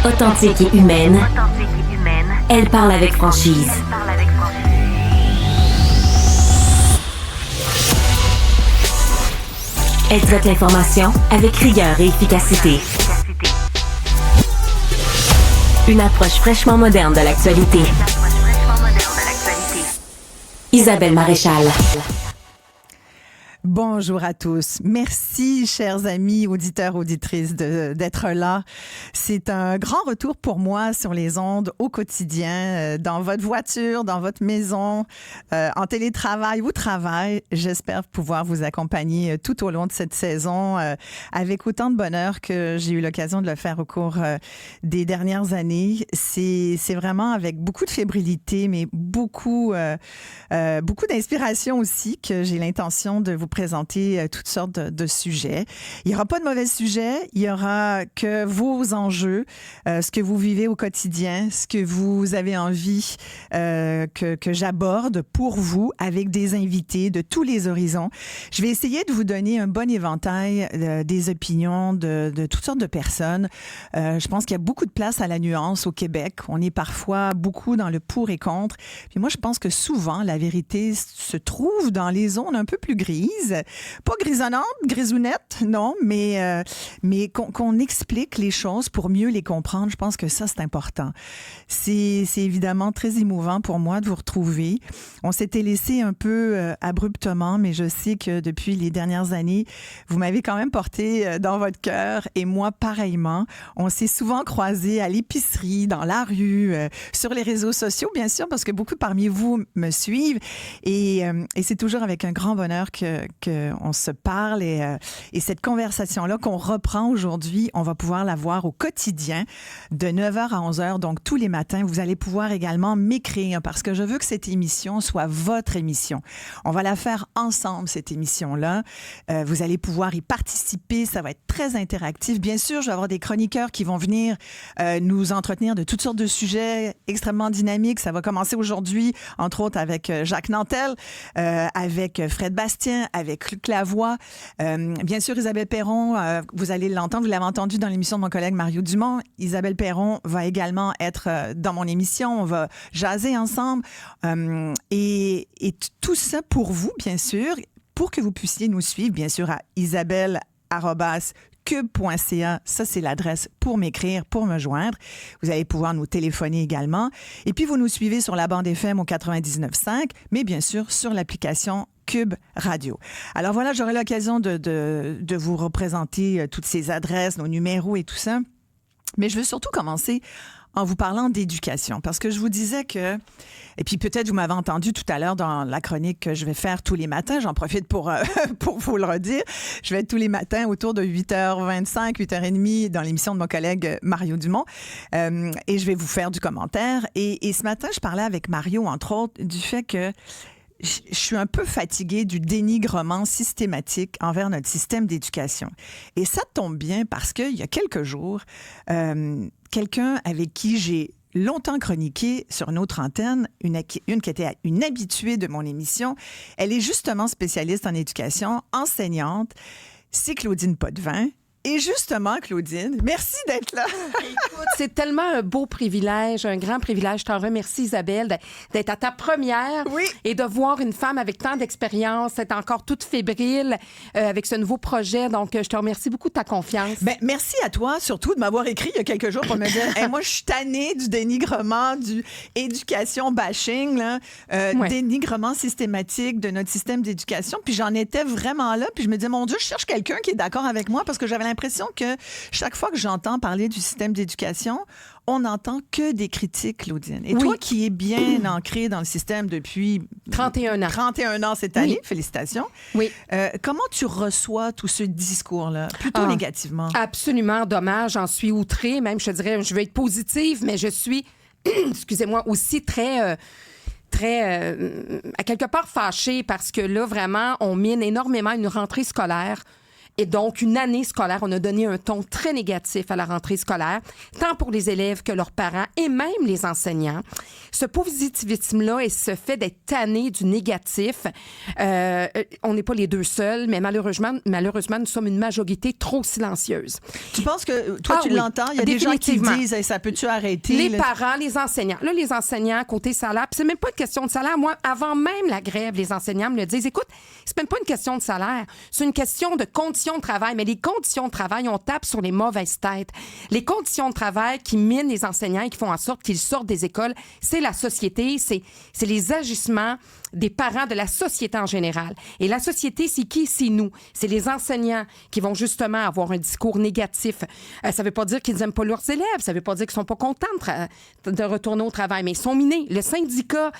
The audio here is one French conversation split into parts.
Authentique et humaine, elle parle avec franchise. Elle traite l'information avec rigueur et efficacité. Une approche fraîchement moderne de l'actualité. Isabelle Maréchal. Bonjour à tous. Merci, chers amis, auditeurs, auditrices, d'être là. C'est un grand retour pour moi sur les ondes au quotidien, dans votre voiture, dans votre maison, en télétravail ou travail. J'espère pouvoir vous accompagner tout au long de cette saison avec autant de bonheur que j'ai eu l'occasion de le faire au cours des dernières années. C'est vraiment avec beaucoup de fébrilité, mais beaucoup d'inspiration aussi que j'ai l'intention de vous présenter toutes sortes de sujets. Il n'y aura pas de mauvais sujets, il y aura que vos enjeux, ce que vous vivez au quotidien, ce que vous avez envie que j'aborde pour vous avec des invités de tous les horizons. Je vais essayer de vous donner un bon éventail des opinions de toutes sortes de personnes. Je pense qu'il y a beaucoup de place à la nuance au Québec. On est parfois beaucoup dans le pour et contre. Puis moi, je pense que souvent, la vérité se trouve dans les zones un peu plus grises. Pas grisonnante, grisounette, non, mais qu'on explique les choses pour mieux les comprendre. Je pense que ça, c'est important. C'est évidemment très émouvant pour moi de vous retrouver. On s'était laissé un peu abruptement, mais je sais que depuis les dernières années, vous m'avez quand même porté dans votre cœur et moi, pareillement. On s'est souvent croisés à l'épicerie, dans la rue, sur les réseaux sociaux, bien sûr, parce que beaucoup parmi vous me suivent et c'est toujours avec un grand bonheur qu'on se parle et cette conversation-là qu'on reprend aujourd'hui, on va pouvoir la voir au quotidien de 9h à 11h, donc tous les matins. Vous allez pouvoir également m'écrire parce que je veux que cette émission soit votre émission. On va la faire ensemble, cette émission-là. Vous allez pouvoir y participer, ça va être très interactif. Bien sûr, je vais avoir des chroniqueurs qui vont venir nous entretenir de toutes sortes de sujets extrêmement dynamiques. Ça va commencer aujourd'hui, entre autres, avec Jacques Nantel, avec Fred Bastien, avec Luc Lavoie. Bien sûr, Isabelle Perron, vous allez l'entendre, vous l'avez entendu dans l'émission de mon collègue Mario Dumont. Isabelle Perron va également être dans mon émission. On va jaser ensemble. Et tout ça pour vous, bien sûr, pour que vous puissiez nous suivre, bien sûr, à isabelle@cube.ca. Ça, c'est l'adresse pour m'écrire, pour me joindre. Vous allez pouvoir nous téléphoner également. Et puis, vous nous suivez sur la bande FM au 99.5, mais bien sûr, sur l'application Cube Radio. Alors voilà, j'aurai l'occasion de vous représenter toutes ces adresses, nos numéros et tout ça. Mais je veux surtout commencer en vous parlant d'éducation, parce que je vous disais que, et puis peut-être vous m'avez entendu tout à l'heure dans la chronique que je vais faire tous les matins, j'en profite pour vous le redire, je vais être tous les matins autour de 8h25, 8h30 dans l'émission de mon collègue Mario Dumont, et je vais vous faire du commentaire. Et ce matin, je parlais avec Mario, entre autres, du fait que je suis un peu fatiguée du dénigrement systématique envers notre système d'éducation. Et ça tombe bien parce qu'il y a quelques jours, quelqu'un avec qui j'ai longtemps chroniqué sur une autre antenne, une qui était une habituée de mon émission, elle est justement spécialiste en éducation, enseignante, c'est Claudine Potvin. Et justement, Claudine, merci d'être là. Écoute, c'est tellement un beau privilège, un grand privilège. Je t'en remercie, Isabelle, d'être à ta première et de voir une femme avec tant d'expérience, être encore toute fébrile avec ce nouveau projet. Donc, je te remercie beaucoup de ta confiance. Ben, merci à toi, surtout, de m'avoir écrit il y a quelques jours pour me dire hey, moi, je suis tannée du dénigrement, du éducation bashing, là, dénigrement systématique de notre système d'éducation. Puis j'en étais vraiment là. Puis je me disais, mon Dieu, je cherche quelqu'un qui est d'accord avec moi parce que j'avais l'impression que chaque fois que j'entends parler du système d'éducation, on n'entend que des critiques, Claudine. Et toi qui es bien ancrée dans le système depuis 31 ans. 31 ans cette année, félicitations. Oui. Comment tu reçois tout ce discours-là? Plutôt négativement. Absolument, dommage. J'en suis outrée. Même, je te dirais, je veux être positive, mais je suis, excusez-moi, aussi très, à quelque part fâchée parce que là, vraiment, on mine énormément une rentrée scolaire Et donc, une année scolaire, on a donné un ton très négatif à la rentrée scolaire, tant pour les élèves que leurs parents et même les enseignants. Ce positivisme-là et ce fait d'être tanné du négatif, on n'est pas les deux seuls, mais malheureusement, nous sommes une majorité trop silencieuse. Tu penses que, toi, tu l'entends? Il y a des gens qui disent, ça peut-tu arrêter? Les parents, les enseignants. Là, les enseignants, côté salaire, puis c'est même pas une question de salaire. Moi, avant même la grève, les enseignants me le disent. Écoute, c'est même pas une question de salaire. C'est une question de conditions de travail. Mais les conditions de travail, on tape sur les mauvaises têtes. Les conditions de travail qui minent les enseignants et qui font en sorte qu'ils sortent des écoles, c'est la société, c'est les agissements des parents, de la société en général. Et la société, c'est qui? C'est nous. C'est les enseignants qui vont justement avoir un discours négatif. Ça veut pas dire qu'ils n'aiment pas leurs élèves. Ça veut pas dire qu'ils sont pas contents de retourner au travail, mais ils sont minés. Le syndicat...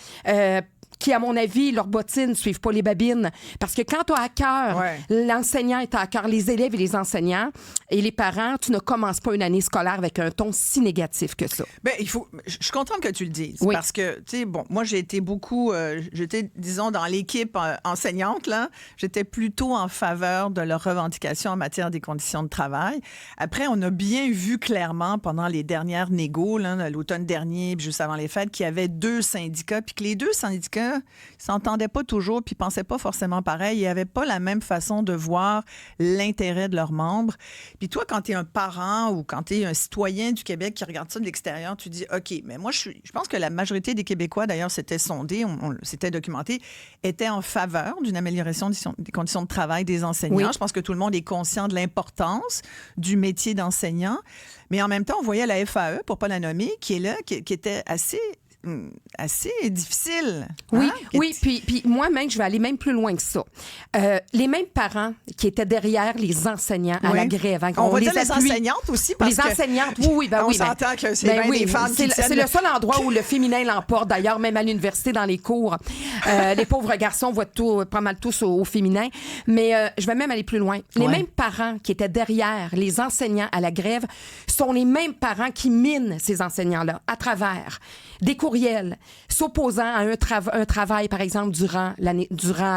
qui, à mon avis, leurs bottines ne suivent pas les babines. Parce que quand tu as à cœur, l'enseignant est à cœur, les élèves et les enseignants et les parents, tu ne commences pas une année scolaire avec un ton si négatif que ça. Bien, je suis contente que tu le dises. Oui. Parce que, tu sais, bon, moi, j'ai été beaucoup, j'étais, disons, dans l'équipe enseignante, là. J'étais plutôt en faveur de leurs revendications en matière des conditions de travail. Après, on a bien vu clairement pendant les dernières négos, là, l'automne dernier, puis juste avant les fêtes, qu'il y avait 2 syndicats, puis que les 2 syndicats ils s'entendaient pas toujours puis pensaient pas forcément pareil. Ils n'avaient pas la même façon de voir l'intérêt de leurs membres. Puis toi, quand tu es un parent ou quand tu es un citoyen du Québec qui regarde ça de l'extérieur, tu dis, OK, mais moi, je pense que la majorité des Québécois, d'ailleurs, c'était sondé, c'était documenté, étaient en faveur d'une amélioration des conditions de travail des enseignants. Oui. Je pense que tout le monde est conscient de l'importance du métier d'enseignant. Mais en même temps, on voyait la FAE, pour ne pas la nommer, qui est là, qui était assez difficile. Oui, hein? Oui. Puis moi-même, je vais aller même plus loin que ça. Les mêmes parents qui étaient derrière les enseignants à la grève. Hein, on va dire les enseignantes aussi. Parce les enseignantes, oui. On s'entend que c'est bien des femmes qui c'est le seul endroit où le féminin l'emporte, d'ailleurs, même à l'université, dans les cours. Les pauvres garçons voient pas mal tous au féminin. Mais je vais même aller plus loin. Les mêmes parents qui étaient derrière les enseignants à la grève sont les mêmes parents qui minent ces enseignants-là à travers des courriels s'opposant à un travail, par exemple, durant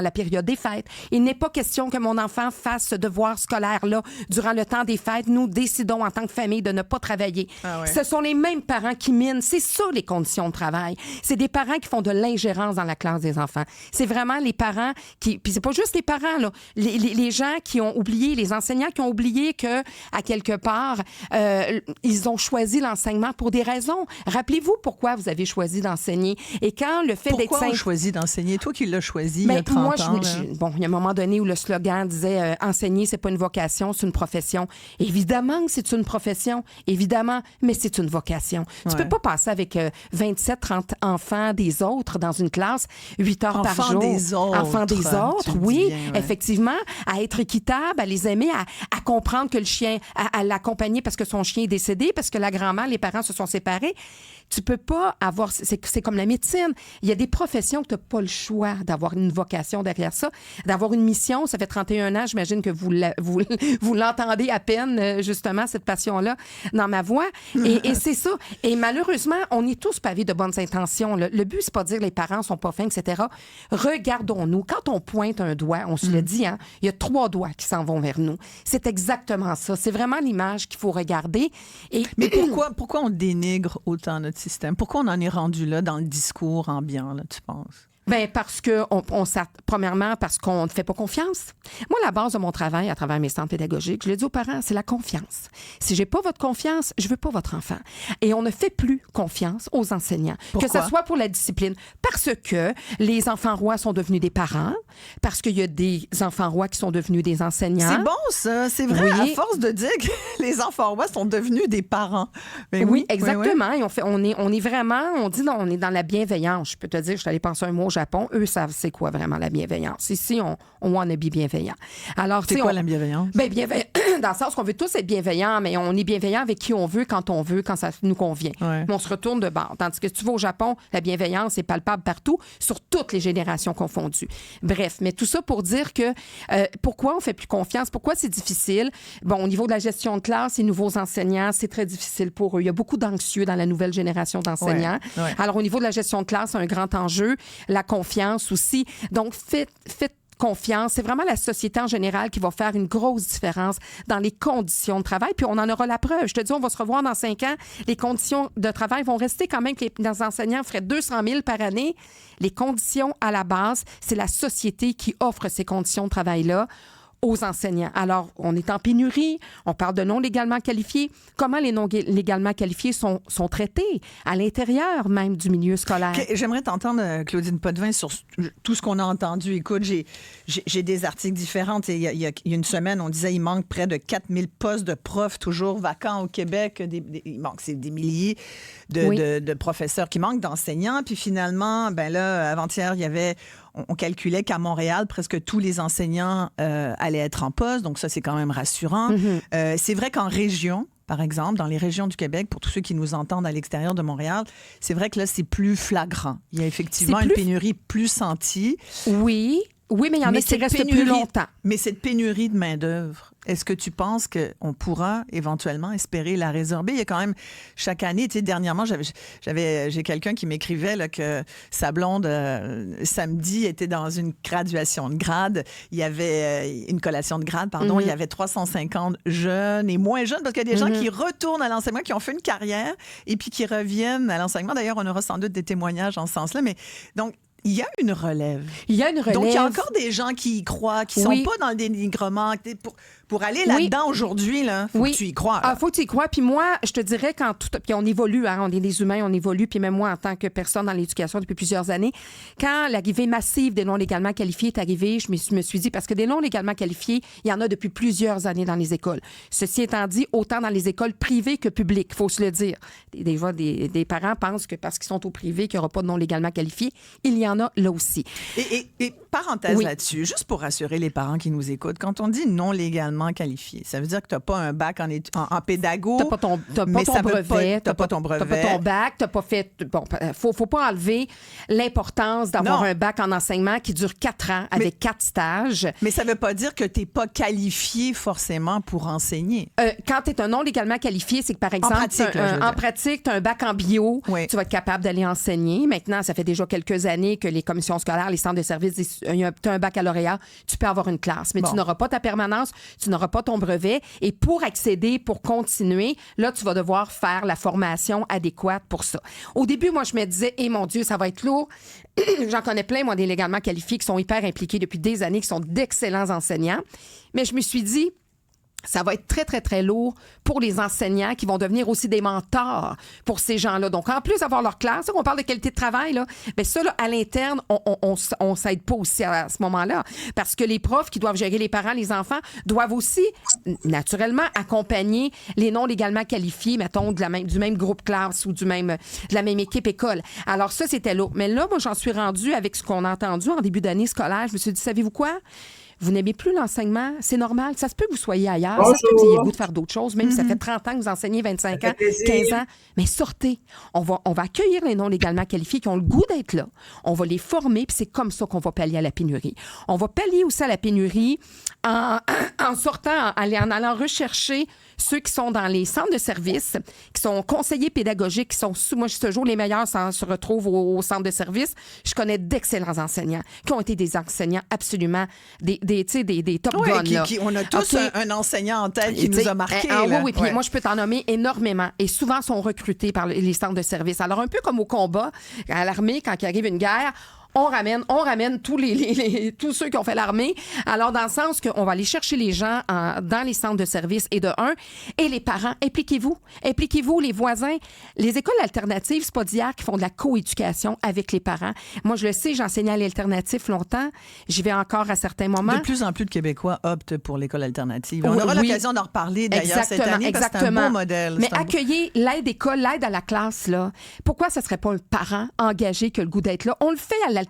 la période des fêtes. Il n'est pas question que mon enfant fasse ce devoir scolaire-là durant le temps des fêtes. Nous décidons en tant que famille de ne pas travailler. Ah ouais. Ce sont les mêmes parents qui minent. C'est ça, les conditions de travail. C'est des parents qui font de l'ingérence dans la classe des enfants. C'est vraiment les parents qui... Puis c'est pas juste les parents, là. Les gens qui ont oublié, les enseignants qui ont oublié que, à quelque part, ils ont choisi l'enseignement pour des raisons. Rappelez-vous pourquoi vous avez choisi d'enseigner. Et quand le fait d'être... Pourquoi on choisit d'enseigner? Toi qui l'as choisi il y a 30 ans. Bon, il y a un moment donné où le slogan disait enseigner, c'est pas une vocation, c'est une profession. Évidemment que c'est une profession, évidemment, mais c'est une vocation. Tu peux pas passer avec 27, 30 enfants des autres dans une classe 8 heures par jour. Enfants des autres, oui, effectivement, à être équitable, à les aimer, à comprendre que le chien, à l'accompagner parce que son chien est décédé, parce que la grand-mère, les parents se sont séparés. Tu peux pas avoir... C'est comme la médecine. Il y a des professions que tu n'as pas le choix d'avoir une vocation derrière ça, d'avoir une mission. Ça fait 31 ans, j'imagine que vous l'entendez à peine, justement, cette passion-là, dans ma voix. Et c'est ça. Et malheureusement, on est tous pavés de bonnes intentions. Le but, c'est pas de dire les parents sont pas fins, etc. Regardons-nous. Quand on pointe un doigt, on se le dit, hein, il y a 3 doigts qui s'en vont vers nous. C'est exactement ça. C'est vraiment l'image qu'il faut regarder. Mais pourquoi on dénigre autant notre système? Pourquoi on en est rendu là dans le discours ambiant, là, tu penses? Bien, parce que, premièrement, parce qu'on ne fait pas confiance. Moi, la base de mon travail, à travers mes centres pédagogiques, je le dis aux parents, c'est la confiance. Si j'ai pas votre confiance, je veux pas votre enfant. Et on ne fait plus confiance aux enseignants. Pourquoi? Que ce soit pour la discipline. Parce que les enfants rois sont devenus des parents, parce qu'il y a des enfants rois qui sont devenus des enseignants. C'est bon, ça. C'est vrai, à force de dire que les enfants rois sont devenus des parents. Mais oui, exactement. Oui. Et on est vraiment, on dit, non, on est dans la bienveillance. Je peux te dire, je suis allée penser un mot au Japon, eux savent c'est quoi vraiment la bienveillance. Ici, on wanna be bienveillant. Alors, c'est quoi la bienveillance? Bien, bienveillant, dans le sens qu'on veut tous être bienveillants, mais on est bienveillant avec qui on veut, quand ça nous convient. Ouais. Mais on se retourne de bord. Tandis que si tu vas au Japon, la bienveillance est palpable partout, sur toutes les générations confondues. Bref, mais tout ça pour dire que pourquoi on fait plus confiance? Pourquoi c'est difficile? Bon, au niveau de la gestion de classe, les nouveaux enseignants, c'est très difficile pour eux. Il y a beaucoup d'anxieux dans la nouvelle génération d'enseignants. Ouais. Ouais. Alors, au niveau de la gestion de classe, c'est un grand enjeu. La confiance aussi. Donc, faites confiance. C'est vraiment la société en général qui va faire une grosse différence dans les conditions de travail. Puis on en aura la preuve. Je te dis, on va se revoir dans 5 ans. Les conditions de travail vont rester quand même que les enseignants feraient 200 000 par année. Les conditions à la base, c'est la société qui offre ces conditions de travail-là aux enseignants. Alors, on est en pénurie, on parle de non légalement qualifiés. Comment les non légalement qualifiés sont traités à l'intérieur même du milieu scolaire? J'aimerais t'entendre, Claudine Potvin, sur tout ce qu'on a entendu. Écoute, j'ai des articles différents. Il y a une semaine, on disait qu'il manque près de 4000 postes de profs toujours vacants au Québec. Il manque des milliers de professeurs qui manquent, d'enseignants. Puis finalement, ben là, avant-hier, il y avait... On calculait qu'à Montréal, presque tous les enseignants allaient être en poste. Donc ça, c'est quand même rassurant. Mm-hmm. C'est vrai qu'en région, par exemple, dans les régions du Québec, pour tous ceux qui nous entendent à l'extérieur de Montréal, c'est vrai que là, c'est plus flagrant. Il y a effectivement une pénurie plus sentie. Oui, mais il y en a qui restent plus longtemps. Mais cette pénurie de main-d'œuvre, est-ce que tu penses qu'on pourra éventuellement espérer la résorber? Il y a quand même, chaque année, tu sais, dernièrement, j'ai quelqu'un qui m'écrivait là, que sa blonde, samedi, était dans une graduation de grade. Il y avait une collation de grade, pardon. Mm-hmm. Il y avait 350 jeunes et moins jeunes, parce qu'il y a des gens qui retournent à l'enseignement, qui ont fait une carrière et puis qui reviennent à l'enseignement. D'ailleurs, on aura sans doute des témoignages en ce sens-là. Mais donc, il y a une relève. Il y a une relève. Donc, il y a encore des gens qui y croient, qui ne sont pas dans le dénigrement. Pour aller là-dedans aujourd'hui, il faut que tu y crois. Il faut que tu y crois. Puis moi, je te dirais, puis on évolue, hein, on est des humains, on évolue. Puis même moi, en tant que personne dans l'éducation depuis plusieurs années, quand l'arrivée massive des non légalement qualifiés est arrivée, je me suis dit, parce que des non légalement qualifiés, il y en a depuis plusieurs années dans les écoles. Ceci étant dit, autant dans les écoles privées que publiques, il faut se le dire. Des fois, des parents pensent que parce qu'ils sont au privé, qu'il n'y aura pas de non légalement qualifiés. Il y en a là aussi. Et parenthèse là-dessus, juste pour rassurer les parents qui nous écoutent, quand on dit non légalement qualifié, ça veut dire que tu n'as pas un bac en pédago. Tu n'as pas ton brevet. Tu n'as pas ton brevet. Tu n'as pas ton bac. Tu n'as pas fait... Bon, faut pas enlever l'importance d'avoir un bac en enseignement qui dure 4 ans avec 4 stages. Mais ça ne veut pas dire que tu n'es pas qualifié forcément pour enseigner. Quand tu es un non légalement qualifié, c'est que, par exemple, en pratique, tu as un bac en bio, tu vas être capable d'aller enseigner. Maintenant, ça fait déjà quelques années que les commissions scolaires, les centres de services disent tu as un baccalauréat, tu peux avoir une classe, mais tu n'auras pas ta permanence, tu n'auras pas ton brevet. Et pour accéder, pour continuer, là, tu vas devoir faire la formation adéquate pour ça. Au début, moi, je me disais, mon Dieu, ça va être lourd. J'en connais plein, moi, des légalement qualifiés qui sont hyper impliqués depuis des années, qui sont d'excellents enseignants. Mais je me suis dit, ça va être très, très, très lourd pour les enseignants qui vont devenir aussi des mentors pour ces gens-là. Donc, en plus d'avoir leur classe, on parle de qualité de travail, là, bien ça, là, à l'interne, on s'aide pas aussi à ce moment-là. Parce que les profs qui doivent gérer les parents, les enfants, doivent aussi, naturellement, accompagner les non légalement qualifiés, mettons, du même groupe classe ou de la même équipe école. Alors ça, c'était lourd. Mais là, moi, j'en suis rendue avec ce qu'on a entendu en début d'année scolaire. Je me suis dit, savez-vous quoi? Vous n'aimez plus l'enseignement, c'est normal. Ça se peut que vous soyez ailleurs. Ça se peut que vous ayez le goût de faire d'autres choses. Même si ça fait 30 ans que vous enseignez, 25 ans, 15 ans. Mais sortez. On va accueillir les non légalement qualifiés qui ont le goût d'être là. On va les former, puis c'est comme ça qu'on va pallier à la pénurie. On va pallier aussi à la pénurie en sortant, en allant rechercher ceux qui sont dans les centres de services, qui sont conseillers pédagogiques, qui sont moi, ce jour, les meilleurs se retrouvent au centre de services. Je connais d'excellents enseignants qui ont été des enseignants absolument des top guns. On a tous un enseignant en tête qui nous a marqués. Oui, puis moi, je peux t'en nommer énormément. Et souvent, sont recrutés par les centres de services. Alors, un peu comme au combat, à l'armée, quand il arrive une guerre, on ramène tous ceux qui ont fait l'armée. Alors, dans le sens qu'on va aller chercher les gens dans les centres de services et et les parents, impliquez-vous, les voisins. Les écoles alternatives, c'est pas d'hier qui font de la coéducation avec les parents. Moi, je le sais, j'enseignais à l'alternatif longtemps. J'y vais encore à certains moments. De plus en plus de Québécois optent pour l'école alternative. On aura l'occasion d'en reparler d'ailleurs cette année parce que c'est un beau modèle. Mais accueillez l'aide école, l'aide à la classe, là. Pourquoi ça serait pas un parent engagé qui a le goût d'être là? On le fait à l'alternatif.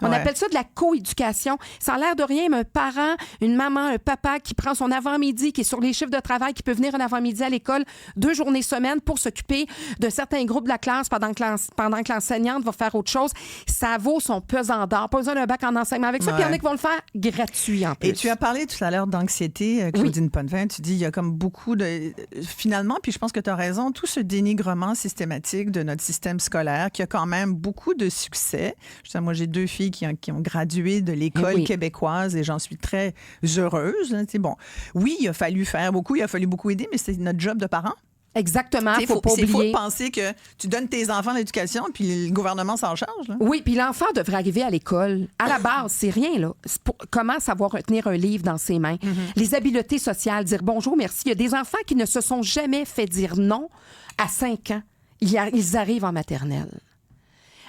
On appelle ça de la coéducation. Ça a l'air de rien, mais un parent, une maman, un papa qui prend son avant-midi, qui est sur les chiffres de travail, qui peut venir un avant-midi à l'école 2 journées semaine pour s'occuper de certains groupes de la classe pendant que l'enseignante va faire autre chose, ça vaut son pesant d'or. Pas besoin d'un bac en enseignement avec ça. Puis il y en a qui vont le faire gratuit en plus. Et tu as parlé tout à l'heure d'anxiété, Claudine Potvin. Tu dis il y a comme beaucoup de... Finalement, puis je pense que tu as raison, tout ce dénigrement systématique de notre système scolaire qui a quand même beaucoup de succès. Je Moi, j'ai 2 filles qui ont gradué de l'école québécoise et j'en suis très heureuse. Hein, bon, oui, il a fallu faire beaucoup, il a fallu beaucoup aider, mais c'est notre job de parents. Exactement, il faut pas oublier. C'est faux de penser que tu donnes tes enfants l'éducation puis le gouvernement s'en charge. Là. Oui, puis l'enfant devrait arriver à l'école. À la base, c'est rien, là. Comment savoir tenir un livre dans ses mains? Les habiletés sociales, dire bonjour, merci. Il y a des enfants qui ne se sont jamais fait dire non à 5 ans. Ils arrivent en maternelle.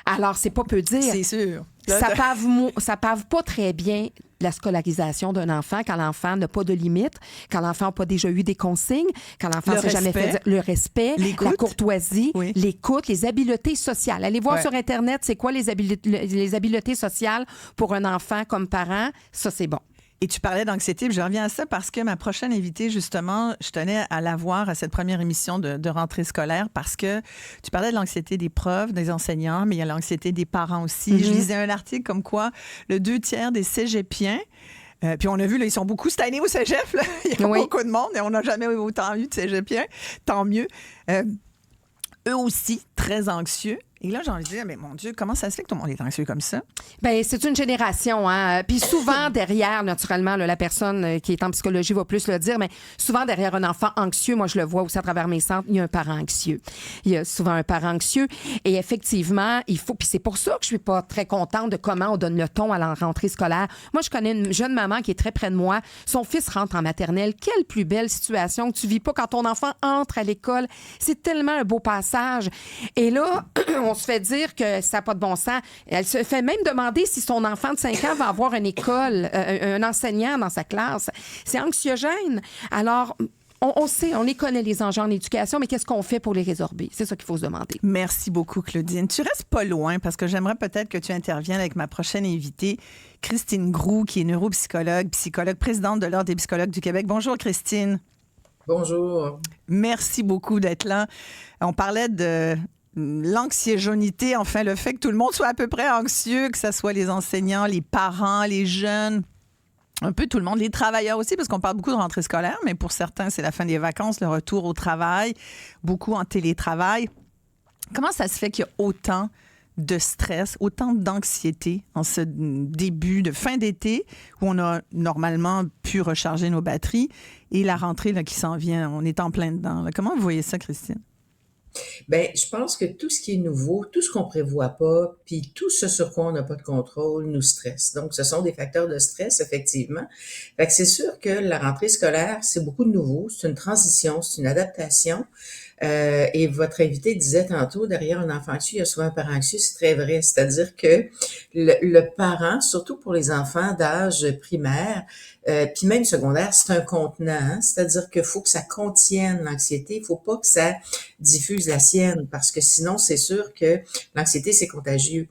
Alors, c'est pas peu dire. C'est sûr. Ça pave pas très bien la scolarisation d'un enfant quand l'enfant n'a pas de limite, quand l'enfant n'a pas déjà eu des consignes, quand l'enfant ne s'est jamais fait le respect, la courtoisie, l'écoute, les habiletés sociales. Allez voir sur Internet, c'est quoi les habiletés sociales pour un enfant comme parent. Ça, c'est bon. Et tu parlais d'anxiété, puis je reviens à ça parce que ma prochaine invitée, justement, je tenais à la voir à cette première émission de rentrée scolaire parce que tu parlais de l'anxiété des profs, des enseignants, mais il y a l'anxiété des parents aussi. Je lisais un article comme quoi le 2/3 des cégepiens, puis on a vu, là, ils sont beaucoup cette année au cégep, là. Il y a beaucoup de monde et on n'a jamais autant eu de cégepiens, tant mieux. Eux aussi, très anxieux. Et là, j'ai envie de dire, mais mon Dieu, comment ça se fait que tout le monde est anxieux comme ça? Bien, c'est une génération, hein. Puis souvent, derrière, naturellement, là, la personne qui est en psychologie va plus le dire, mais souvent, derrière un enfant anxieux, moi, je le vois aussi à travers mes centres, il y a un parent anxieux. Il y a souvent un parent anxieux. Et effectivement, il faut... Puis c'est pour ça que je suis pas très contente de comment on donne le ton à la rentrée scolaire. Moi, je connais une jeune maman qui est très près de moi. Son fils rentre en maternelle. Quelle plus belle situation que tu vis pas quand ton enfant entre à l'école. C'est tellement un beau passage. Et là, on se fait dire que ça n'a pas de bon sens. Elle se fait même demander si son enfant de 5 ans va avoir une école, un enseignant dans sa classe. C'est anxiogène. Alors, on sait, on les connaît, les enjeux en éducation, mais qu'est-ce qu'on fait pour les résorber? C'est ça qu'il faut se demander. Merci beaucoup, Claudine. Tu restes pas loin parce que j'aimerais peut-être que tu interviennes avec ma prochaine invitée, Christine Groux, qui est neuropsychologue, présidente de l'Ordre des psychologues du Québec. Bonjour, Christine. Bonjour. Merci beaucoup d'être là. On parlait de l'anxiéjonité, enfin, le fait que tout le monde soit à peu près anxieux, que ce soit les enseignants, les parents, les jeunes, un peu tout le monde, les travailleurs aussi, parce qu'on parle beaucoup de rentrée scolaire, mais pour certains, c'est la fin des vacances, le retour au travail, beaucoup en télétravail. Comment ça se fait qu'il y a autant de stress, autant d'anxiété en ce début de fin d'été où on a normalement pu recharger nos batteries et la rentrée là, qui s'en vient, on est en plein dedans. Là. Comment vous voyez ça, Christine? Ben, je pense que tout ce qui est nouveau, tout ce qu'on prévoit pas, puis tout ce sur quoi on n'a pas de contrôle nous stresse. Donc, ce sont des facteurs de stress, effectivement. Fait que c'est sûr que la rentrée scolaire, c'est beaucoup de nouveau, c'est une transition, c'est une adaptation. Et votre invité disait tantôt, derrière un enfant anxieux, il y a souvent un parent anxieux, c'est très vrai. C'est-à-dire que le parent, surtout pour les enfants d'âge primaire, puis même secondaire, c'est un contenant. Hein? C'est-à-dire qu'il faut que ça contienne l'anxiété, il faut pas que ça diffuse la sienne, parce que sinon, c'est sûr que l'anxiété, c'est contagieux.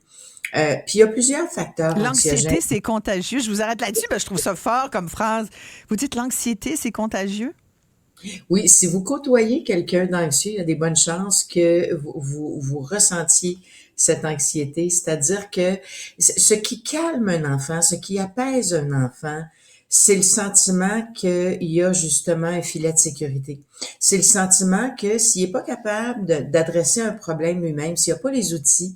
Puis il y a plusieurs facteurs anxiogènes. L'anxiété, c'est contagieux. Je vous arrête là-dessus, parce que je trouve ça fort comme phrase. Vous dites l'anxiété, c'est contagieux? Oui, si vous côtoyez quelqu'un d'anxieux, il y a des bonnes chances que vous ressentiez cette anxiété. C'est-à-dire que ce qui calme un enfant, ce qui apaise un enfant, c'est le sentiment qu'il y a justement un filet de sécurité. C'est le sentiment que s'il n'est pas capable d'adresser un problème lui-même, s'il n'a pas les outils,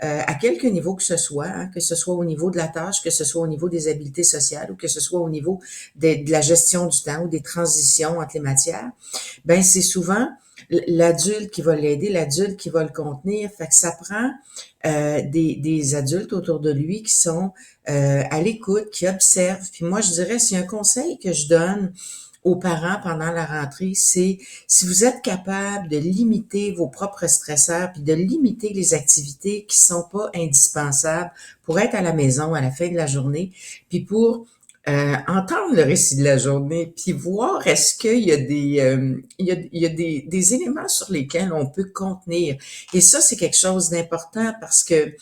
à quelque niveau que ce soit, hein, que ce soit au niveau de la tâche, que ce soit au niveau des habiletés sociales ou que ce soit au niveau de la gestion du temps ou des transitions entre les matières, ben c'est souvent l'adulte qui va l'aider, l'adulte qui va le contenir. Fait que ça prend des adultes autour de lui qui sont à l'écoute, qui observent. Puis moi, je dirais, s'il y a un conseil que je donne aux parents pendant la rentrée, c'est si vous êtes capable de limiter vos propres stresseurs puis de limiter les activités qui sont pas indispensables pour être à la maison à la fin de la journée, puis pour entendre le récit de la journée, puis voir est-ce qu'il y a des éléments sur lesquels on peut contenir. Et ça, c'est quelque chose d'important parce que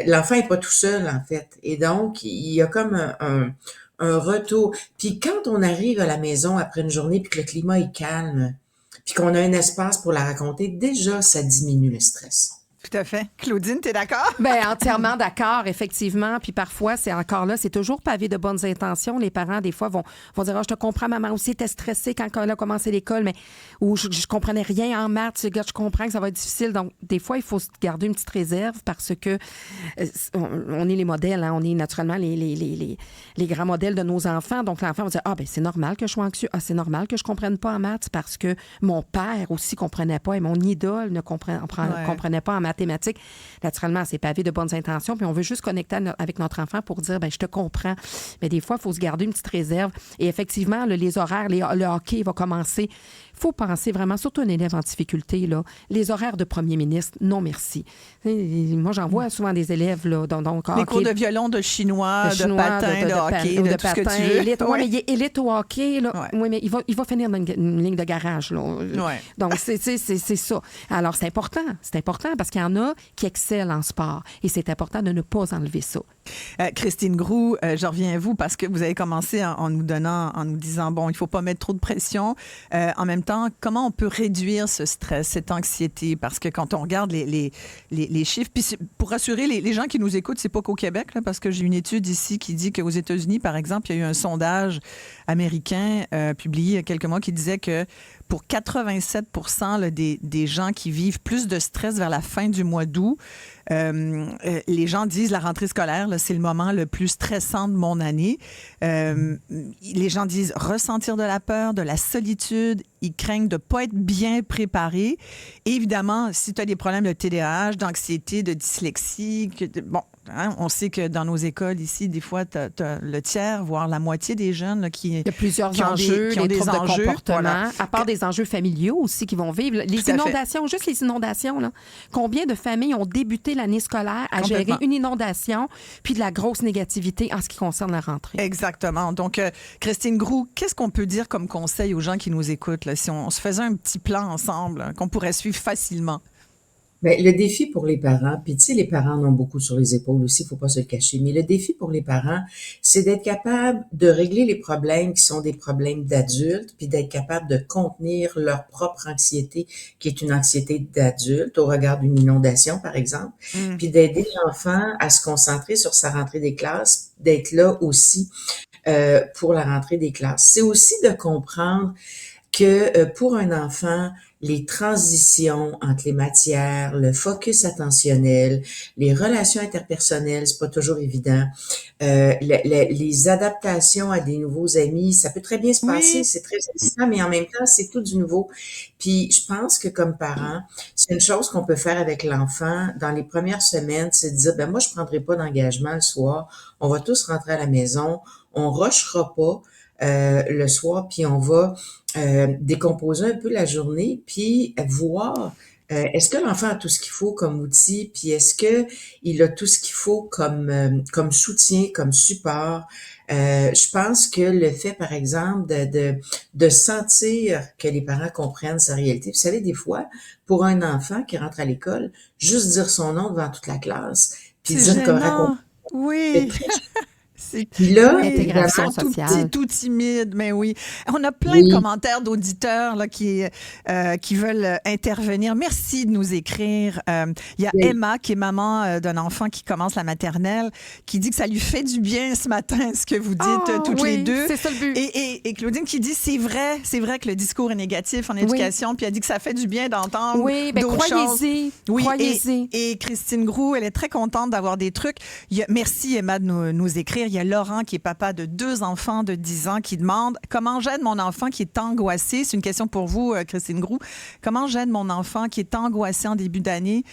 l'enfant est pas tout seul, en fait. Et donc, il y a comme un retour. Puis quand on arrive à la maison après une journée puis que le climat est calme, puis qu'on a un espace pour la raconter, déjà, ça diminue le stress. Tout à fait. Claudine, t'es d'accord? Ben entièrement d'accord, effectivement. Puis parfois, c'est encore là, c'est toujours pavé de bonnes intentions. Les parents, des fois, vont dire, je te comprends, maman aussi, t'es stressée quand elle a commencé l'école, mais ou je comprenais rien en maths, je comprends que ça va être difficile. Donc, des fois, il faut se garder une petite réserve parce que on est les modèles, hein, on est naturellement les grands modèles de nos enfants. Donc, l'enfant va dire, ben c'est normal que je sois anxieux. C'est normal que je comprenne pas en maths parce que mon père aussi comprenait pas et mon idole ne comprenait pas en mathématiques. Naturellement, c'est pavé de bonnes intentions, puis on veut juste connecter avec notre enfant pour dire, je te comprends. Mais des fois, il faut se garder une petite réserve. Et effectivement, les horaires, le hockey va commencer. Il faut penser vraiment, surtout un élève en difficulté, là, les horaires de premier ministre, non merci. Moi, j'en vois souvent des élèves, là, donc les cours de violon, de chinois, de patin, de hockey, de tout ce que tu veux. Élite, mais il est élite au hockey, là. Oui, mais il va finir dans une ligne de garage, là. Donc, c'est ça. Alors, c'est important parce qu'il y en a qui excellent en sport et c'est important de ne pas enlever ça. Christine Groux, je reviens à vous parce que vous avez commencé en nous disant, il ne faut pas mettre trop de pression. En même temps, comment on peut réduire ce stress, cette anxiété? Parce que quand on regarde les chiffres, puis pour rassurer les gens qui nous écoutent, c'est pas qu'au Québec, là, parce que j'ai une étude ici qui dit qu'aux États-Unis, par exemple, il y a eu un sondage américain publié il y a quelques mois qui disait que pour 87% là, des gens qui vivent plus de stress vers la fin du mois d'août, les gens disent la rentrée scolaire, là, c'est le moment le plus stressant de mon année. Les gens disent ressentir de la peur, de la solitude. Ils craignent de ne pas être bien préparés. Et évidemment, si tu as des problèmes de TDAH, d'anxiété, de dyslexie, on sait que dans nos écoles ici, des fois, tu as le tiers, voire la moitié des jeunes là, il y a plusieurs enjeux, qui ont des troubles enjeux, de comportement, voilà. à part des enjeux familiaux aussi qui vont vivre. Les inondations, juste les inondations. Là. Combien de familles ont débuté l'année scolaire à gérer une inondation puis de la grosse négativité en ce qui concerne la rentrée? Exactement. Donc, Christine Groux, qu'est-ce qu'on peut dire comme conseil aux gens qui nous écoutent, là, si on se faisait un petit plan ensemble qu'on pourrait suivre facilement? Bien, le défi pour les parents, puis tu sais, les parents en ont beaucoup sur les épaules aussi, il faut pas se le cacher, mais le défi pour les parents, c'est d'être capable de régler les problèmes qui sont des problèmes d'adultes, puis d'être capable de contenir leur propre anxiété, qui est une anxiété d'adulte, au regard d'une inondation, par exemple, puis d'aider l'enfant à se concentrer sur sa rentrée des classes, d'être là aussi pour la rentrée des classes. C'est aussi de comprendre que pour un enfant, les transitions entre les matières, le focus attentionnel, les relations interpersonnelles, c'est pas toujours évident. Les adaptations à des nouveaux amis, ça peut très bien se passer, c'est très excitant, mais en même temps, c'est tout du nouveau. Puis je pense que comme parent, c'est une chose qu'on peut faire avec l'enfant dans les premières semaines, c'est de dire, moi, je prendrai pas d'engagement le soir, on va tous rentrer à la maison, on rushera pas le soir, puis on va décomposer un peu la journée, puis voir est-ce que l'enfant a tout ce qu'il faut comme outil, puis est-ce que il a tout ce qu'il faut comme soutien, comme support. Je pense que le fait, par exemple, de sentir que les parents comprennent sa réalité. Vous savez, des fois, pour un enfant qui rentre à l'école, juste dire son nom devant toute la classe, puis dire qu'on raconte. Oui. Puis là, l'intégration sociale. Tout timide, mais oui. On a plein de commentaires d'auditeurs là, qui veulent intervenir. Merci de nous écrire. Il y a Emma, qui est maman d'un enfant qui commence la maternelle, qui dit que ça lui fait du bien ce matin, ce que vous dites toutes les deux. C'est ça le but. Et Claudine qui dit, c'est vrai que le discours est négatif en éducation, puis elle dit que ça fait du bien d'entendre d'autres choses. Croyez-y. Et Christine Groux, elle est très contente d'avoir des trucs. Merci Emma de nous écrire. Il y a Laurent, qui est papa de 2 enfants de 10 ans, qui demande « Comment j'aide mon enfant qui est angoissé? » C'est une question pour vous, Christine Groux. Comment j'aide mon enfant qui est angoissé en début d'année?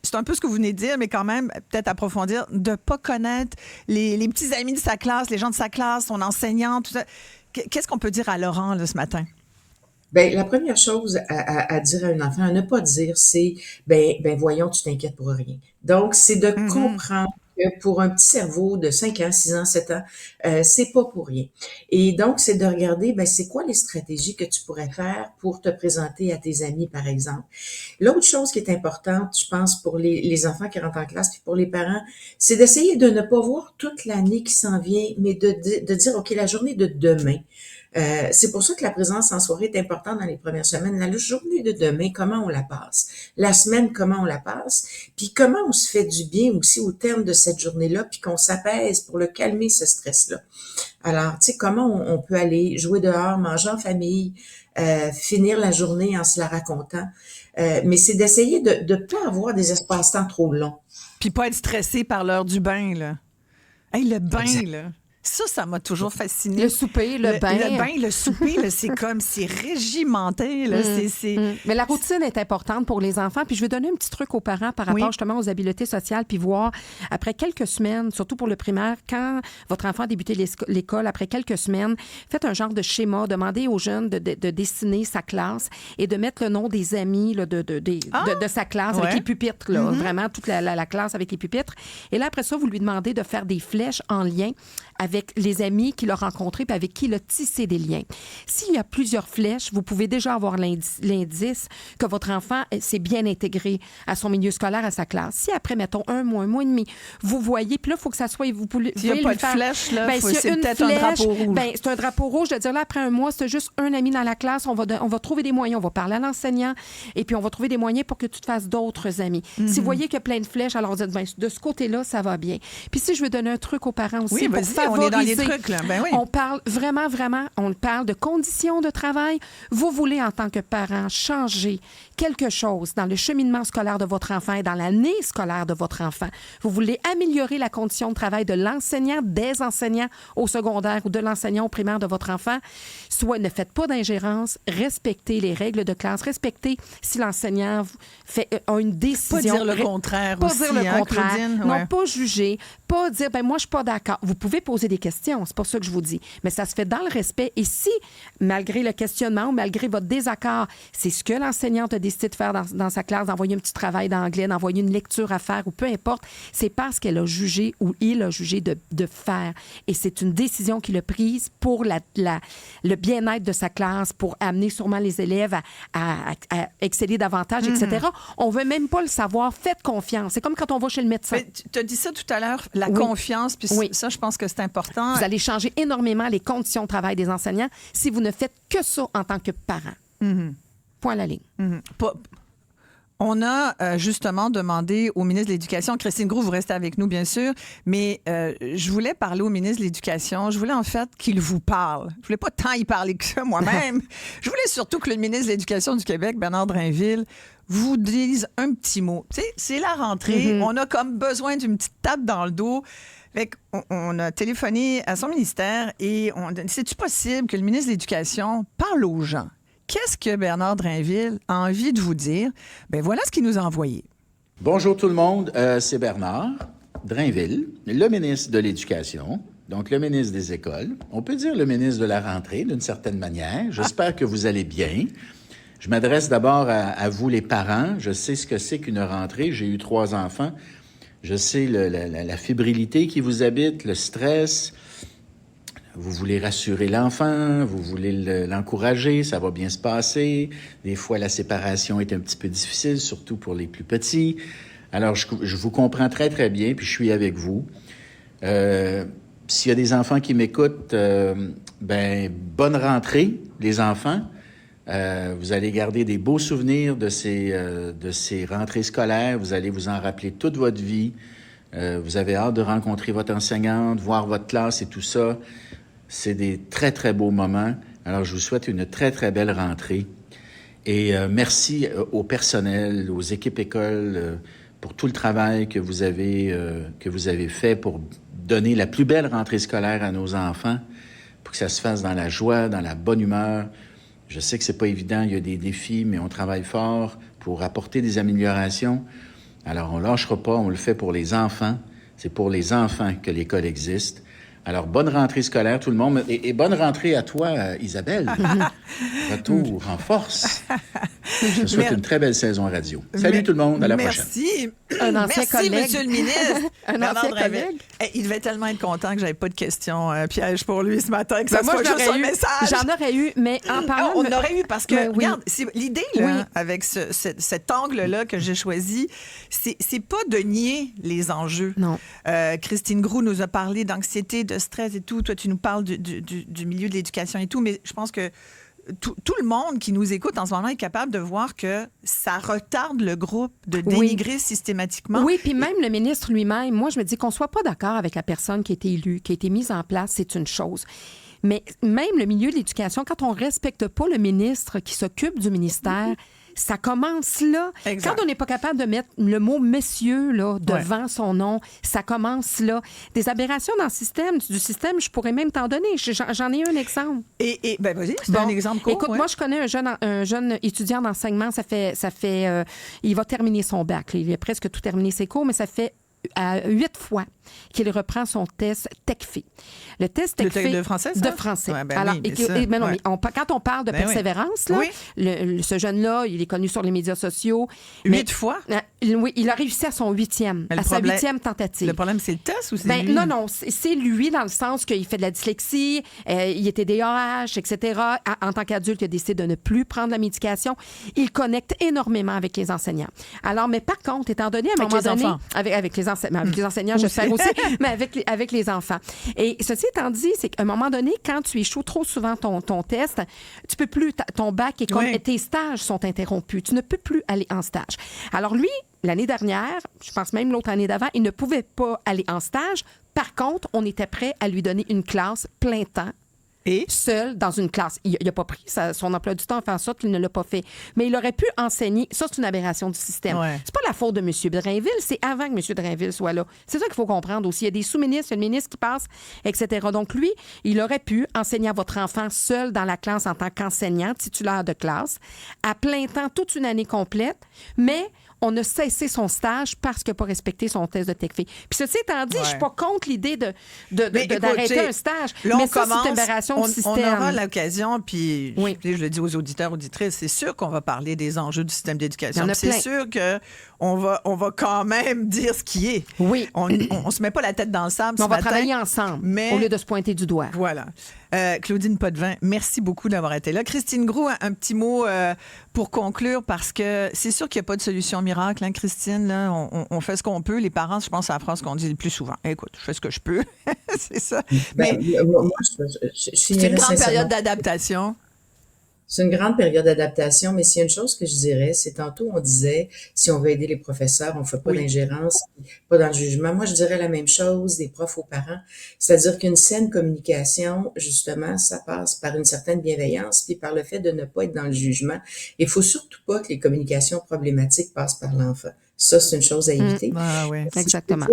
C'est un peu ce que vous venez de dire, mais quand même, peut-être approfondir, de ne pas connaître les petits amis de sa classe, les gens de sa classe, son enseignant, tout ça. Qu'est-ce qu'on peut dire à Laurent là, ce matin? Ben, la première chose à dire à un enfant, à ne pas dire, c'est voyons, tu t'inquiètes pour rien. Donc, c'est de comprendre que pour un petit cerveau de 5 ans, 6 ans, 7 ans, c'est pas pour rien. Et donc, c'est de regarder, c'est quoi les stratégies que tu pourrais faire pour te présenter à tes amis, par exemple. L'autre chose qui est importante, je pense, pour les enfants qui rentrent en classe, puis pour les parents, c'est d'essayer de ne pas voir toute l'année qui s'en vient, mais de dire, OK, la journée de demain. C'est pour ça que la présence en soirée est importante dans les premières semaines. La journée de demain, comment on la passe? la semaine, comment on la passe, puis comment on se fait du bien aussi au terme de cette journée-là, puis qu'on s'apaise pour le calmer, ce stress-là. Alors, tu sais, comment on peut aller jouer dehors, manger en famille, finir la journée en se la racontant. Mais c'est d'essayer de pas avoir des espaces-temps trop longs. Puis pas être stressé par l'heure du bain, là. Hey, le bain, Exact. là. Ça m'a toujours fasciné. Le souper, le bain. Le bain, le souper, là, c'est régimenté. Là, c'est... Mais la routine est importante pour les enfants. Puis je vais donner un petit truc aux parents par rapport justement aux habiletés sociales, puis voir, après quelques semaines, surtout pour le primaire, quand votre enfant a débuté l'école, après quelques semaines, faites un genre de schéma, demandez aux jeunes de dessiner sa classe et de mettre le nom des amis là, de sa classe avec les pupitres, là, vraiment toute la classe avec les pupitres. Et là, après ça, vous lui demandez de faire des flèches en lien avec les amis qu'il a rencontrés puis avec qui il a tissé des liens. S'il y a plusieurs flèches, vous pouvez déjà avoir l'indice que votre enfant s'est bien intégré à son milieu scolaire, à sa classe. Si après, mettons, un mois et demi, vous voyez, puis là, il faut que ça soit... Vous pouvez S'il n'y a pas de flèche, là, c'est peut-être un drapeau rouge. Ben, c'est un drapeau rouge. De dire là, après un mois, c'est juste un ami dans la classe, on va trouver des moyens, on va parler à l'enseignant et puis on va trouver des moyens pour que tu te fasses d'autres amis. Si vous voyez qu'il y a plein de flèches, alors vous dites, ben, de ce côté-là, ça va bien. Puis si je veux donner un truc aux parents aussi, pour favoriser... On est dans les trucs, là. Ben oui. On parle vraiment, on parle de conditions de travail. Vous voulez, en tant que parent, changer quelque chose dans le cheminement scolaire de votre enfant et dans l'année scolaire de votre enfant. Vous voulez améliorer la condition de travail de l'enseignant, des enseignants au secondaire ou de l'enseignant au primaire de votre enfant. Soit ne faites pas d'ingérence, respectez les règles de classe, respectez si l'enseignant a une décision. Pas dire le contraire pas aussi. Pas dire le contraire. Claudine? Non, pas juger. Pas dire, ben moi, je suis pas d'accord. Vous pouvez poser des questions, c'est pas ça que je vous dis. Mais ça se fait dans le respect. Et si, malgré le questionnement ou malgré votre désaccord, c'est ce que l'enseignante a décidé de faire dans sa classe, d'envoyer un petit travail d'anglais, d'envoyer une lecture à faire ou peu importe, c'est parce qu'elle a jugé ou il a jugé de faire. Et c'est une décision qu'il a prise pour le bien-être de sa classe, pour amener sûrement les élèves à exceller davantage, etc. On veut même pas le savoir. Faites confiance. C'est comme quand on va chez le médecin. Tu as dit ça tout à l'heure, la confiance, puis ça, je pense que c'est important. Vous allez changer énormément les conditions de travail des enseignants si vous ne faites que ça en tant que parent. Point à la ligne. On a justement demandé au ministre de l'Éducation, Christine Groux, vous restez avec nous bien sûr, mais je voulais parler au ministre de l'Éducation. Je voulais en fait qu'il vous parle. Je voulais pas tant y parler que ça moi-même. Je voulais surtout que le ministre de l'Éducation du Québec, Bernard Drainville, vous dise un petit mot. Tu sais, c'est la rentrée. On a comme besoin d'une petite tape dans le dos. Fait on a téléphoné à son ministère et on dit, c'est-tu possible que le ministre de l'Éducation parle aux gens? Qu'est-ce que Bernard Drainville a envie de vous dire? Bien, voilà ce qu'il nous a envoyé. Bonjour tout le monde, c'est Bernard Drainville, le ministre de l'Éducation, donc le ministre des Écoles. On peut dire le ministre de la rentrée, d'une certaine manière. J'espère que vous allez bien. Je m'adresse d'abord à vous, les parents. Je sais ce que c'est qu'une rentrée. J'ai eu 3 enfants. Je sais la fébrilité qui vous habite, le stress. Vous voulez rassurer l'enfant, vous voulez l'encourager, ça va bien se passer. Des fois, la séparation est un petit peu difficile, surtout pour les plus petits. Alors, je vous comprends très, très bien, puis je suis avec vous. S'il y a des enfants qui m'écoutent, bonne rentrée, les enfants. Vous allez garder des beaux souvenirs de ces rentrées scolaires. Vous allez vous en rappeler toute votre vie. Vous avez hâte de rencontrer votre enseignante, voir votre classe et tout ça. C'est des très, très beaux moments. Alors, je vous souhaite une très, très belle rentrée. Et merci au personnel, aux équipes écoles, pour tout le travail que vous avez fait pour donner la plus belle rentrée scolaire à nos enfants, pour que ça se fasse dans la joie, dans la bonne humeur. Je sais que c'est pas évident, il y a des défis, mais on travaille fort pour apporter des améliorations. Alors, on lâchera pas, on le fait pour les enfants. C'est pour les enfants que l'école existe. Alors, bonne rentrée scolaire, tout le monde. Et bonne rentrée à toi, Isabelle. Retour en force. Je te souhaite une très belle saison radio. Salut tout le monde, à la prochaine. Merci, collègue. Monsieur le ministre. Un ancien collègue. Il devait tellement être content que j'avais pas de questions pièges pour lui ce matin, que ça soit juste un message. J'en aurais eu, mais en parlant... On aurait eu, parce que, regarde, l'idée, là, avec cet angle-là que j'ai choisi, c'est pas de nier les enjeux. Non. Christine Groux nous a parlé d'anxiété, de stress et tout. Toi, tu nous parles du milieu de l'éducation et tout, mais je pense que tout le monde qui nous écoute en ce moment est capable de voir que ça retarde le groupe de dénigrer systématiquement. Oui, puis même le ministre lui-même, moi, je me dis qu'on soit pas d'accord avec la personne qui a été élue, qui a été mise en place, c'est une chose. Mais même le milieu de l'éducation, quand on respecte pas le ministre qui s'occupe du ministère, ça commence là. Exact. Quand on n'est pas capable de mettre le mot monsieur là, devant son nom, ça commence là. Des aberrations dans du système, je pourrais même t'en donner. J'en ai un exemple. Et ben vas-y, c'est un exemple court. Écoute, moi, je connais un jeune étudiant d'enseignement. Il va terminer son bac. Il a presque tout terminé ses cours, mais ça fait 8 fois qu'il reprend son test TECFE. Le test TECFE... De français, ça? De français. Ouais, ben alors, oui, mais quand on parle de persévérance, là, ce jeune-là, il est connu sur les médias sociaux. 8 fois? Oui, il a réussi à son 8e, sa 8e tentative. Le problème, c'est le test ou c'est lui? Non, c'est lui dans le sens qu'il fait de la dyslexie, il était DAH, etc. En tant qu'adulte, il a décidé de ne plus prendre la médication. Il connecte énormément avec les enseignants. Alors, mais par contre, étant donné à un moment donné... Avec les enseignants, j'espère aussi, mais avec les enfants. Et ceci étant dit, c'est qu'à un moment donné, quand tu échoues trop souvent ton test, tu peux plus, ton bac est comme tes stages sont interrompus. Tu ne peux plus aller en stage. Alors lui, l'année dernière, je pense même l'autre année d'avant, il ne pouvait pas aller en stage. Par contre, on était prêt à lui donner une classe plein temps. Et seul dans une classe. Il n'a pas pris son emploi du temps en fait en sorte qu'il ne l'a pas fait. Mais il aurait pu enseigner. Ça, c'est une aberration du système. C'est pas la faute de M. Drainville, c'est avant que M. Drainville soit là. C'est ça qu'il faut comprendre aussi. Il y a des sous-ministres, il y a le ministre qui passe, etc. Donc, lui, il aurait pu enseigner à votre enfant seul dans la classe en tant qu'enseignant, titulaire de classe, à plein temps, toute une année complète, mais on a cessé son stage parce qu'il n'a pas respecté son test de TECFE. Puis ceci étant dit, je ne suis pas contre l'idée d'arrêter un stage. Là, mais ça, c'est une aberration du système. On aura l'occasion, puis je le dis aux auditeurs, auditrices, c'est sûr qu'on va parler des enjeux du système d'éducation. C'est sûr qu'on va quand même dire ce qui est. Oui. On ne se met pas la tête dans le sable ce matin. On va travailler ensemble au lieu de se pointer du doigt. Voilà. Claudine Potvin, merci beaucoup d'avoir été là. Christine Groux, un petit mot pour conclure, parce que c'est sûr qu'il n'y a pas de solution miracle, hein, Christine. Là, on fait ce qu'on peut. Les parents, je pense, c'est la phrase qu'on dit le plus souvent. Écoute, je fais ce que je peux. C'est ça. Mais c'est une grande période d'adaptation. C'est une grande période d'adaptation, mais s'il y a une chose que je dirais, c'est tantôt on disait, si on veut aider les professeurs, on ne fait pas d'ingérence, pas dans le jugement. Moi, je dirais la même chose des profs aux parents. C'est-à-dire qu'une saine communication, justement, ça passe par une certaine bienveillance, puis par le fait de ne pas être dans le jugement. Il faut surtout pas que les communications problématiques passent par l'enfant. Ça, c'est une chose à éviter. Exactement.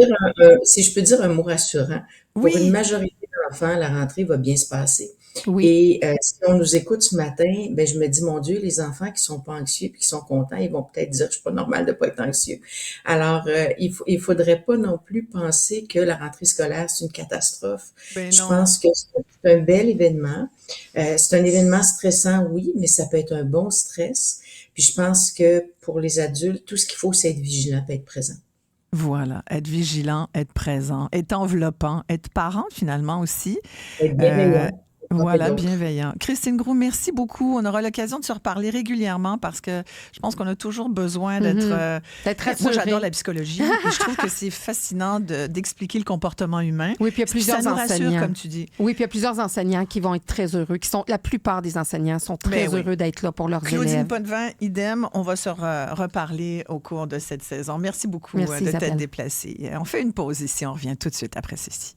Si je peux dire un mot rassurant, pour une majorité d'enfants, la rentrée va bien se passer. Et si on nous écoute ce matin, ben je me dis, mon Dieu, les enfants qui sont pas anxieux et qui sont contents, ils vont peut-être dire, je suis pas normal de pas être anxieux. Alors, il faudrait pas non plus penser que la rentrée scolaire, c'est une catastrophe. Je pense que c'est un bel événement. C'est un événement stressant, oui, mais ça peut être un bon stress. Puis je pense que pour les adultes, tout ce qu'il faut, c'est être vigilant et être présent. Voilà, être vigilant, être présent, être enveloppant, être parent finalement aussi. Être bienveillant. Voilà, bienveillant. Christine Groux, merci beaucoup. On aura l'occasion de se reparler régulièrement parce que je pense qu'on a toujours besoin d'être... Moi, j'adore la psychologie et je trouve que c'est fascinant d'expliquer le comportement humain. Oui, puis il y a plusieurs enseignants. Rassure, comme tu dis. Oui, puis il y a plusieurs enseignants qui vont être très heureux, la plupart des enseignants sont très heureux d'être là pour leurs élèves. Claudine Potvin, idem, on va se reparler au cours de cette saison. Merci beaucoup de t'être déplacée. On fait une pause ici, on revient tout de suite après ceci.